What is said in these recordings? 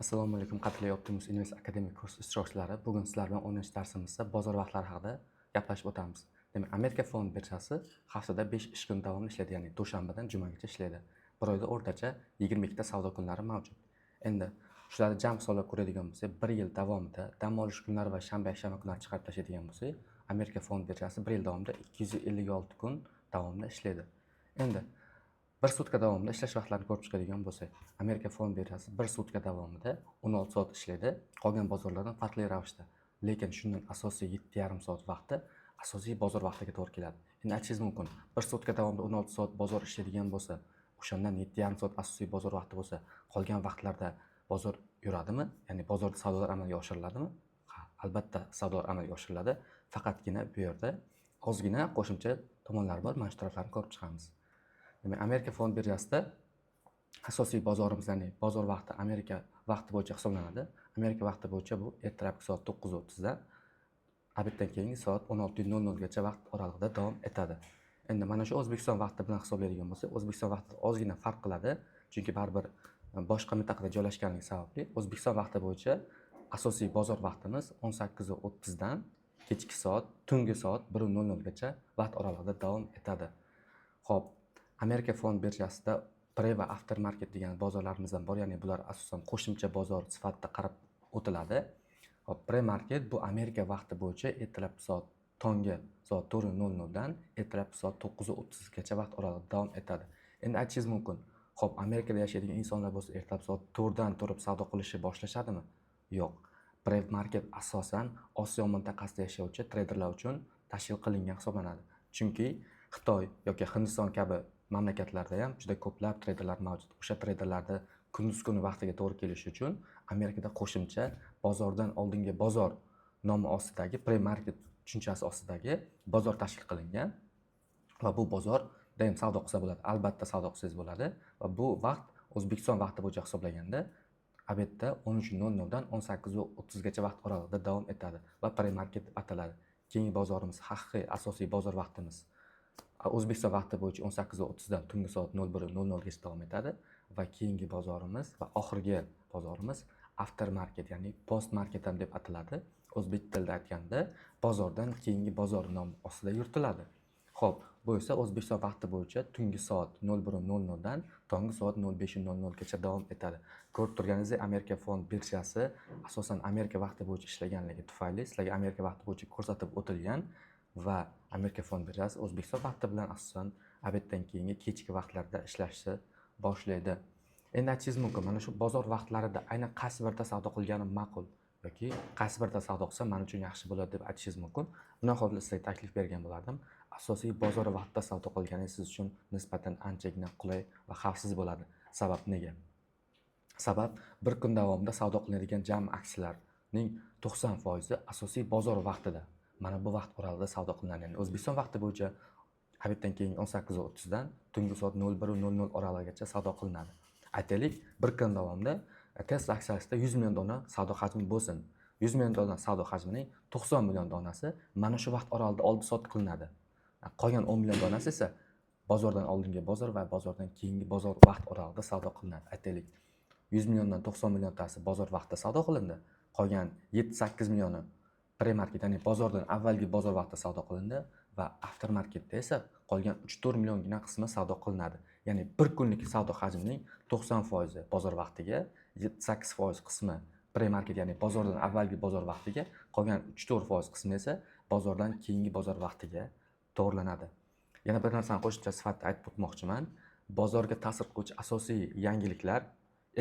Assalomu alaykum qadrli Optimus Invest Academy kurs ishtirokchilari. Bugun sizlar bilan 10 darsimizda bozor vaqtlari haqida gaplashib o'tamiz. Demak, Amerika fond birjasi haftada 5 ish kuni davomida ishlaydi, ya'ni dushanbadan jumagacha ishlaydi. Bir oyda o'rtacha 22 ta savdo kunlari mavjud. Endi shularni jam hisoblab ko'radigan bo'lsak, 1 yil davomida dam olish kunlari va shanba kunlari chiqarib tashlaydigan bo'lsak, Amerika fond birjasi 1 yil davomida 256 kun davomida ishlaydi. Endi bir sutka davomida ishlash vaqtlarini ko'rib chiqadigan bo'lsak, Amerika fond birjasi bir sutka davomida 16 soat ishlaydi, qolgan bozorlardan farqli ravishda. Lekin shundan asosiy 7,5 soat vaqti asosiy bozor vaqtiga to'g'ri keladi. Endi aytishingiz mumkin, bir sutka davomida 16 soat bozor ishlaydigan bo'lsa, o'shandan 7,5 soat asosiy bozor vaqti bo'lsa, qolgan vaqtlarda bozor yuradimi? Ya'ni bozorda savdolar amalga oshiriladimi? Ha, albatta savdolar amalga oshiriladi. Faqatgina bu yerda ozgina qo'shimcha tomonlar bor. Mana shu taraflarni ko'rib chiqamiz. Demak, Amerika fond birjasida asosiy bozorimiz, ya'ni bozor vaqti Amerika vaqti bo'yicha hisoblanadi. Amerika vaqti bo'yicha bu ertalabki soat 9:30 dan obeddan keyingi soat 16:00 gacha vaqt oralig'ida davom etadi. Endi mana shu O'zbekiston vaqti bilan hisoblaydigan bo'lsak, O'zbekiston vaqti ozgina farq qiladi, chunki baribir boshqa mintaqada joylashganligi sababli O'zbekiston vaqti bo'yicha asosiy bozor vaqtimiz 18:30 dan kechki soat, tungi soat 1:00 gacha vaqt oralig'ida davom etadi. Xo'p, Amerika fond birjasida pre va after market degan bozorlarimiz ham bor, ya'ni bular asosan qo'shimcha bozor sifatida qarab o'tiladi. Hop, pre market bu Amerika vaqti bo'yicha ertalab soat tongi soat 4:00 dan ertalab soat 9:30 gacha vaqt oralig'ida davom etadi. Endi aytishingiz mumkin, xo'p, Amerikada yashaydigan insonlar bo'lsa ertalab soat 4 dan turib savdo qilishni boshlashadimi? Yo'q. Pre market asosan Osiyo mintaqasida yashovchi treyderlar uchun tashkil qilingan hisoblanadi. Chunki Xitoy yoki Hindiston kabi mamlakatlarda ham juda ko'plab treyderlar mavjud. O'sha treyderlarda kunduz kuni vaqtiga to'g'ri kelishi uchun Amerikada qo'shimcha bozordan oldingi bozor nomi ostidagi pre-market tushunchasi ostidagi bozor tashkil qilingan va bu bozor doim savdo qilsa bo'ladi. Albatta savdo qilsangiz bo'ladi va bu vaqt O'zbekiston vaqti bo'yicha hisoblaganda obedda 13:00 dan 18:30 gacha vaqt oralig'ida davom etadi va pre-market deb ataladi. Keyingi bozorimiz haqiqiy asosiy bozor vaqtimiz O'zbekiston vaqti bo'yicha 18:30 dan tungi soat 01:00 gacha davom etadi va keyingi bozorimiz va oxirgi bozorimiz after market, ya'ni post market ham deb ataladi. O'zbek tilida aytganda bozordan keyingi bozor nomi ostida yuritiladi. Xo'p, bu esa O'zbekiston vaqti bo'yicha tungi soat 01:00 dan tongi soat 05:00 gacha davom etadi. Ko'rib turganingizdek, Amerika fond birjasi asosan Amerika vaqti bo'yicha ishlaganligi tufayli sizlarga Amerika vaqti bo'yicha ko'rsatib o'tilgan va Amerika fond birjasi O'zbekiston vaqti bilan asosan obeddan keyingi kechki vaqtlarda ishlashni boshlaydi. Endi aytishingiz mumkin, mana shu bozor vaqtlarida aynan qaysi birida savdo qilganim ma'qul yoki qaysi birida savdo qilsam men uchun yaxshi bo'ladi deb aytishingiz mumkin. Bundan hozir sizga taklif bergan bo'lardim. Asosiy bozor vaqtida savdo qilganingiz siz uchun nisbatan anchagina qulay va xavfsiz bo'ladi. Sabab nega? Sabab bir kun davomida savdo qilinadigan jami aksiyalarning 90% asosiy bozor vaqtida mana bu vaqt oralig'ida savdo qilinadi. Ya'ni O'zbekiston vaqti bo'yicha obeddan keyin 18:30 dan tungi soat 01:00 oralig'igacha savdo qilinadi. Aytaylik, bir kun davomida Tesla aksiyasida 100 million dona savdo hajmi bo'lsin. 100 million dona savdo hajmining 90 million donasi mana shu vaqt oralig'ida oldi-sotdi qilinadi. Qolgan 10 million donasi esa bozordan oldingi bozor va bozordan keyingi bozor vaqt oralig'ida savdo qilinadi. Aytaylik, 100 milliondan 90 milliontasi bozor vaqtida savdo qilindi. Qolgan 7-8 millioni pre-market, ya'ni bozordan avvalgi bozor vaqtida savdo qilindi va after marketda esa qolgan 3-4 milliongina qismi savdo qilinadi. Ya'ni bir kunlik savdo hajmining 90% bozor vaqtiga, 7-8% qismi pre-market, ya'ni bozordan avvalgi bozor vaqtiga, qolgan 3-4% qismi esa bozordan keyingi bozor vaqtiga to'g'rilanadi. Yana bir narsani qo'shimcha sifatida aytib o'tmoqchiman. Bozorga ta'sir qiluvchi asosiy yangiliklar,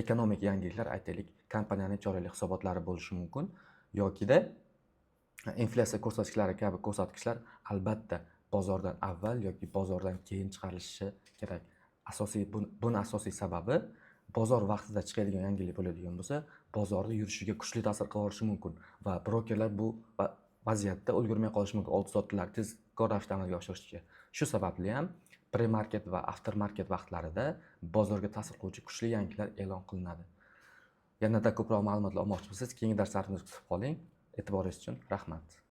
ekonomik yangiliklar, aytaylik, kompaniyaning choraklik hisobotlari bo'lishi mumkin yoki-da inflyatsiya ko'rsatkichlari kabi ko'rsatkichlar albatta bozordan avval yoki bozordan keyin chiqarilishi kerak. Buni asosiy sababi bozor vaqtida chiqadigan yangilik bo'ladigan bo'lsa, bozorda yurishiga kuchli ta'sir qilishi mumkin va brokerlar bu vaziyatda ulgurmay qolishi mumkin oldi-sotdilar tezkor ravishda amalga oshirishga. Shu sababli ham pre-market va after market vaqtlarida bozorga ta'sir qiluvchi kuchli yangiliklar e'lon qilinadi. Yanada ko'proq ma'lumotlar olmoqchi bo'lsangiz, keyingi darslarimizda kutib qoling. E'tiboringiz uchun rahmat.